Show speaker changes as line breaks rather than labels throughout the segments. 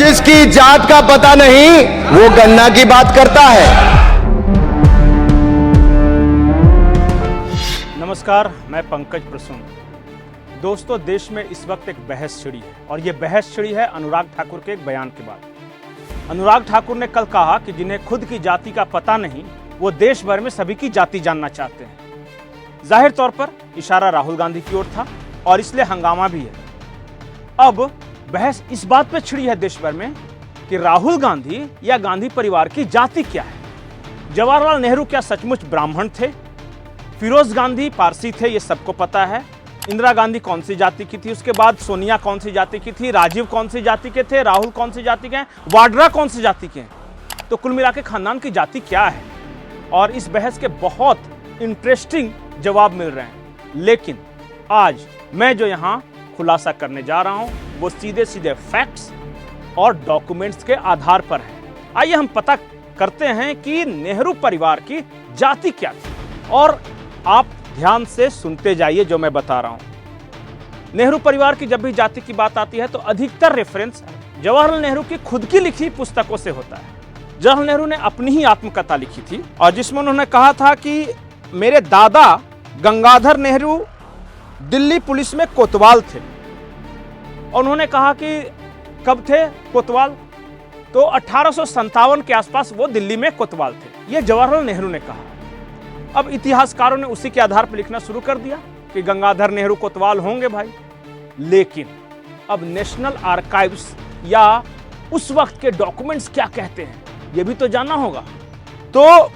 जिसकी जात का पता नहीं वो गन्ना की बात करता है।
नमस्कार, मैं पंकज प्रसून। दोस्तों, देश में इस वक्त एक बहस छिड़ी है और ये बहस छिड़ी है अनुराग ठाकुर के एक बयान के बाद। अनुराग ठाकुर ने कल कहा कि जिन्हें खुद की जाति का पता नहीं वो देश भर में सभी की जाति जानना चाहते हैं। जाहिर तौर पर इशारा राहुल गांधी की ओर था और इसलिए हंगामा भी है। अब बहस इस बात पर छिड़ी है देश भर में कि राहुल गांधी या गांधी परिवार की जाति क्या है। जवाहरलाल नेहरू क्या सचमुच ब्राह्मण थे? फिरोज गांधी पारसी थे, ये सबको पता है। इंदिरा गांधी कौन सी जाति की थी? उसके बाद सोनिया कौन सी जाति की थी? राजीव कौन सी जाति के थे? राहुल कौन सी जाति के हैं? वाड्रा कौन सी जाति के हैं? तो कुल मिला के खानदान की जाति क्या है? और इस बहस के बहुत इंटरेस्टिंग जवाब मिल रहे हैं। लेकिन आज मैं जो यहां खुलासा करने जा रहा हूं वो सीधे सीधे फैक्ट्स और डॉक्यूमेंट्स के आधार पर है। आइए हम पता करते हैं कि नेहरू परिवार की जाति क्या थी और आप ध्यान से सुनते जाइए जो मैं बता रहा हूं। नेहरू परिवार की जब भी जाति की बात आती है तो अधिकतर रेफरेंस जवाहरलाल नेहरू की खुद की लिखी पुस्तकों से होता है। जवाहरलाल नेहरू ने अपनी ही आत्मकथा लिखी थी और जिसमें उन्होंने कहा था कि मेरे दादा गंगाधर नेहरू दिल्ली पुलिस में कोतवाल थे। और उन्होंने कहा कि कब थे कोतवाल? तो 1857 के आसपास वो दिल्ली में कोतवाल थे। ये जवाहरलाल नेहरू ने कहा। अब इतिहासकारों ने उसी के आधार पर लिखना शुरू कर दिया कि गंगाधर नेहरू कोतवाल होंगे भाई। लेकिन अब नेशनल आर्काइव्स या उस वक्त के डॉक्यूमेंट्स क्या कहते हैं ये भी तो जानना होगा। तो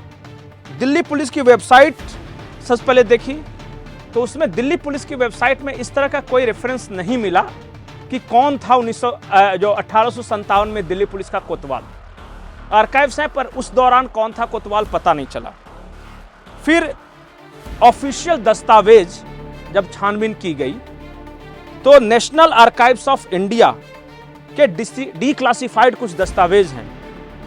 दिल्ली पुलिस की वेबसाइट सबसे पहले देखी तो उसमें दिल्ली पुलिस की वेबसाइट में इस तरह का कोई रेफरेंस नहीं मिला कि कौन था 1857 में दिल्ली पुलिस का कोतवाल। आर्काइव्स हैं पर उस दौरान कौन था कोतवाल पता नहीं चला। फिर ऑफिशियल दस्तावेज जब छानबीन की गई तो नेशनल आर्काइव्स ऑफ इंडिया के डिक्लासिफाइड कुछ दस्तावेज हैं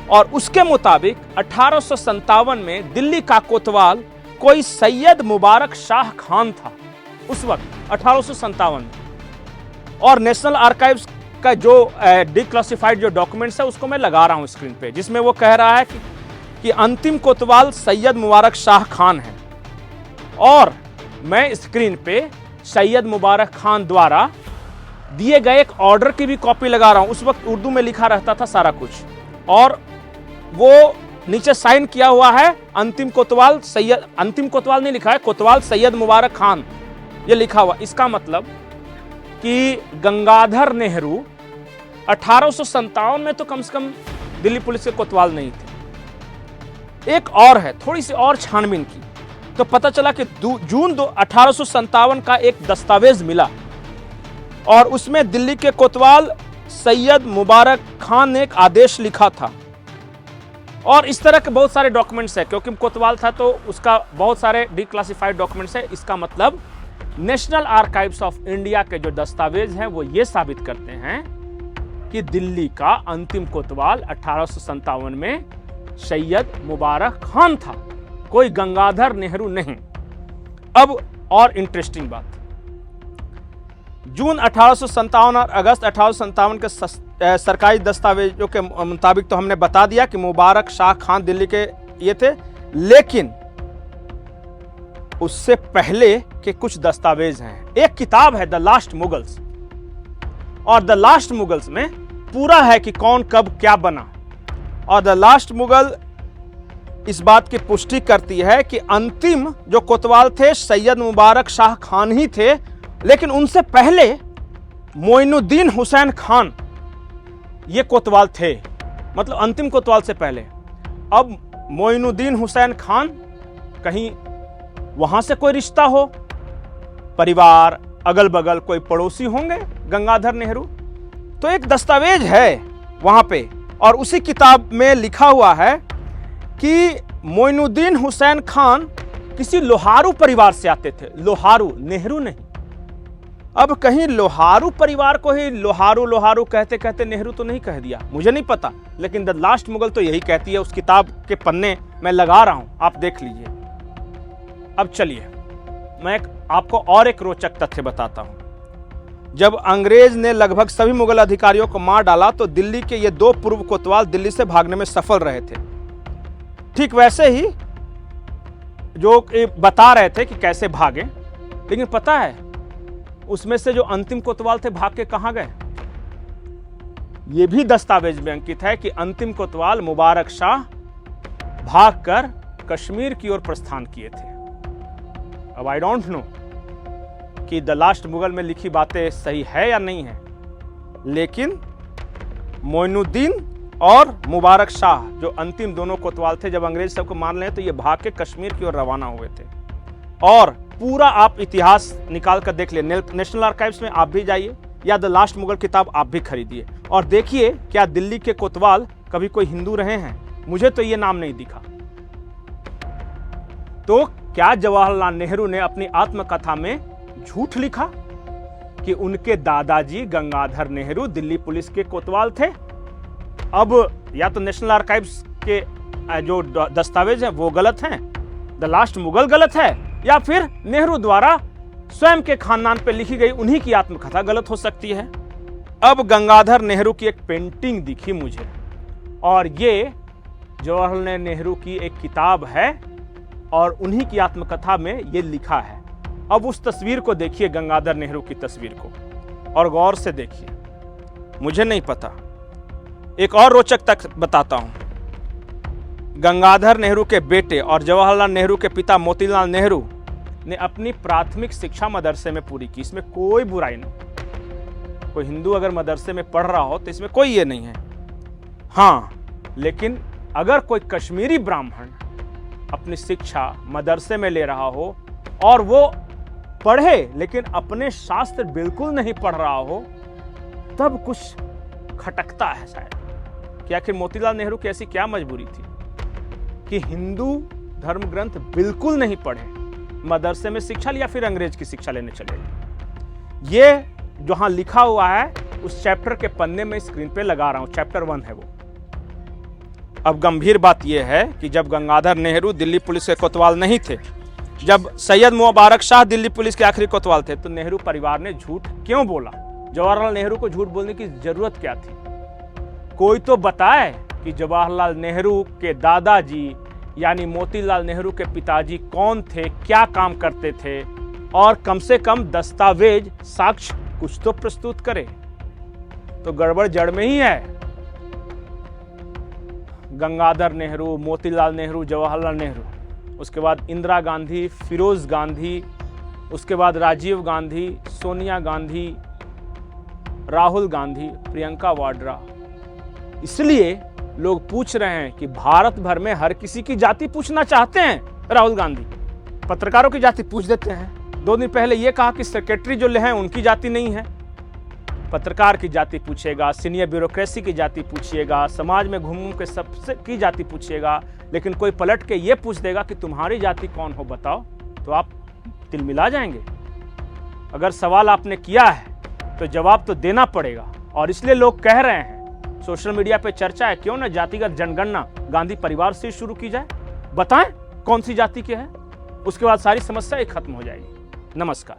और उसके मुताबिक 1857 में दिल्ली का कोतवाल कोई सैयद मुबारक शाह खान था उस वक्त 1857 में। और नेशनल आर्काइव्स का जो डिक्लासिफाइड जो डॉक्यूमेंट्स है उसको मैं लगा रहा हूं स्क्रीन पे, जिसमें वो कह रहा है कि अंतिम कोतवाल सैयद मुबारक शाह खान है। और मैं स्क्रीन पे सैयद मुबारक खान द्वारा दिए गए एक ऑर्डर की भी कॉपी लगा रहा हूं। उस वक्त उर्दू में लिखा रहता था सारा कुछ और वो नीचे साइन किया हुआ है अंतिम कोतवाल नहीं लिखा है, कोतवाल सैयद मुबारक खान ये लिखा हुआ। इसका मतलब कि गंगाधर नेहरू 1857 में तो कम से कम दिल्ली पुलिस के कोतवाल नहीं थे। एक और है, थोड़ी सी और छानबीन की तो पता चला कि जून 1857 का एक दस्तावेज मिला और उसमें दिल्ली के कोतवाल सैयद मुबारक खान ने एक आदेश लिखा था। और इस तरह के बहुत सारे डॉक्यूमेंट्स है, क्योंकि कोतवाल था तो उसका बहुत सारे डिक्लासिफाइड डॉक्यूमेंट्स है। इसका मतलब नेशनल आर्काइव्स ऑफ इंडिया के जो दस्तावेज हैं वो ये साबित करते हैं कि दिल्ली का अंतिम कोतवाल 1857 में सैयद मुबारक खान था, कोई गंगाधर नेहरू नहीं। अब और इंटरेस्टिंग बात, जून 1857 और अगस्त 1857 के सरकारी दस्तावेजों के मुताबिक तो हमने बता दिया कि मुबारक शाह खान दिल्ली के ये थे। लेकिन उससे पहले के कुछ दस्तावेज हैं। एक किताब है द लास्ट मुगल्स और द लास्ट मुगल्स में पूरा है कि कौन कब क्या बना। और द लास्ट मुगल इस बात की पुष्टि करती है कि अंतिम जो कोतवाल थे सैयद मुबारक शाह खान ही थे, लेकिन उनसे पहले मोइनुद्दीन हुसैन खान ये कोतवाल थे, मतलब अंतिम कोतवाल से पहले। अब मोइनुद्दीन हुसैन खान कहीं वहां से कोई रिश्ता हो, परिवार अगल बगल कोई पड़ोसी होंगे गंगाधर नेहरू। तो एक दस्तावेज है वहां पे और उसी किताब में लिखा हुआ है कि मोइनुद्दीन हुसैन खान किसी लोहारू परिवार से आते थे। लोहारू, नेहरू नहीं। अब कहीं लोहारू परिवार को ही लोहारू लोहारू कहते कहते नेहरू तो नहीं कह दिया, मुझे नहीं पता, लेकिन द लास्ट मुगल तो यही कहती है। उस किताब के पन्ने मैं लगा रहा हूं, आप देख लीजिए। अब चलिए मैं आपको और एक रोचक तथ्य बताता हूं। जब अंग्रेज ने लगभग सभी मुगल अधिकारियों को मार डाला तो दिल्ली के ये 2 पूर्व कोतवाल दिल्ली से भागने में सफल रहे थे। ठीक वैसे ही जो बता रहे थे कि कैसे भागे, लेकिन पता है उसमें से जो अंतिम कोतवाल थे भाग के कहां गए? यह भी दस्तावेज में अंकित है कि अंतिम कोतवाल मुबारक शाह भागकर कश्मीर की ओर प्रस्थान किए थे। अब आई डोंट नो कि द लास्ट मुगल में लिखी बातें सही है या नहीं है, लेकिन मोइनुद्दीन और मुबारक शाह जो अंतिम दोनों कोतवाल थे, जब अंग्रेज सबको मान ले तो ये भाग के कश्मीर की ओर रवाना हुए थे। और पूरा आप इतिहास निकाल कर देख ले, नेशनल आर्काइव्स में आप भी जाइए या द लास्ट मुगल किताब आप भी खरीदिए और देखिए क्या दिल्ली के कोतवाल कभी कोई हिंदू रहे हैं? मुझे तो ये नाम नहीं दिखा। तो क्या जवाहरलाल नेहरू ने अपनी आत्मकथा में झूठ लिखा कि उनके दादाजी गंगाधर नेहरू दिल्ली पुलिस के कोतवाल थे? अब या तो नेशनल आर्काइव्स के जो दस्तावेज हैं वो गलत हैं, द लास्ट मुगल गलत है, या फिर नेहरू द्वारा स्वयं के खानदान पर लिखी गई उन्हीं की आत्मकथा गलत हो सकती है। अब गंगाधर नेहरू की एक पेंटिंग दिखी मुझे, और ये जवाहरलाल नेहरू की एक किताब है और उन्हीं की आत्मकथा में ये लिखा है। अब उस तस्वीर को देखिए, गंगाधर नेहरू की तस्वीर को, और गौर से देखिए। मुझे नहीं पता, एक और रोचक तक बताता हूं। गंगाधर नेहरू के बेटे और जवाहरलाल नेहरू के पिता मोतीलाल नेहरू ने अपनी प्राथमिक शिक्षा मदरसे में पूरी की। इसमें कोई बुराई नहीं, कोई हिंदू अगर मदरसे में पढ़ रहा हो तो इसमें कोई ये नहीं है। हाँ, लेकिन अगर कोई कश्मीरी ब्राह्मण अपनी शिक्षा मदरसे में ले रहा हो और वो पढ़े लेकिन अपने शास्त्र बिल्कुल नहीं पढ़ रहा हो, तब कुछ खटकता है शायद कि आखिर मोतीलाल नेहरू की ऐसी क्या मजबूरी थी कि हिंदू धर्म ग्रंथ बिल्कुल नहीं पढ़े, मदरसे में शिक्षा लिया, फिर अंग्रेज की शिक्षा लेने चले गए। ये जहां लिखा हुआ है उस चैप्टर के पन्ने में स्क्रीन पे लगा रहा हूं, चैप्टर 1 है वो। अब गंभीर बात यह है कि जब गंगाधर नेहरू दिल्ली पुलिस के कोतवाल नहीं थे, जब सैयद मुबारक शाह दिल्ली पुलिस के आखिरी कोतवाल थे, तो नेहरू परिवार ने झूठ क्यों बोला? जवाहरलाल नेहरू को झूठ बोलने की जरूरत क्या थी? कोई तो बताए कि जवाहरलाल नेहरू के दादाजी यानी मोतीलाल नेहरू के पिताजी कौन थे, क्या काम करते थे, और कम से कम दस्तावेज साक्ष्य कुछ तो प्रस्तुत करे। तो गड़बड़ जड़ में ही है। गंगाधर नेहरू, मोतीलाल नेहरू, जवाहरलाल नेहरू, उसके बाद इंदिरा गांधी, फिरोज गांधी, उसके बाद राजीव गांधी, सोनिया गांधी, राहुल गांधी, प्रियंका वाड्रा। इसलिए लोग पूछ रहे हैं कि भारत भर में हर किसी की जाति पूछना चाहते हैं। राहुल गांधी पत्रकारों की जाति पूछ देते हैं। 2 दिन पहले यह कहा कि सेक्रेटरी जो हैं उनकी जाति नहीं है। पत्रकार की जाति पूछेगा, सीनियर ब्यूरोक्रेसी की जाति पूछिएगा, समाज में घूम के सबसे की जाति पूछिएगा, लेकिन कोई पलट के ये पूछ देगा कि तुम्हारी जाति कौन हो बताओ, तो आप तिलमिला जाएंगे। अगर सवाल आपने किया है तो जवाब तो देना पड़ेगा। और इसलिए लोग कह रहे हैं, सोशल मीडिया पे चर्चा है, क्यों ना जातिगत जनगणना गांधी परिवार से शुरू की जाए, बताएं कौन सी जाति के हैं, उसके बाद सारी समस्या ही खत्म हो जाएगी। नमस्कार।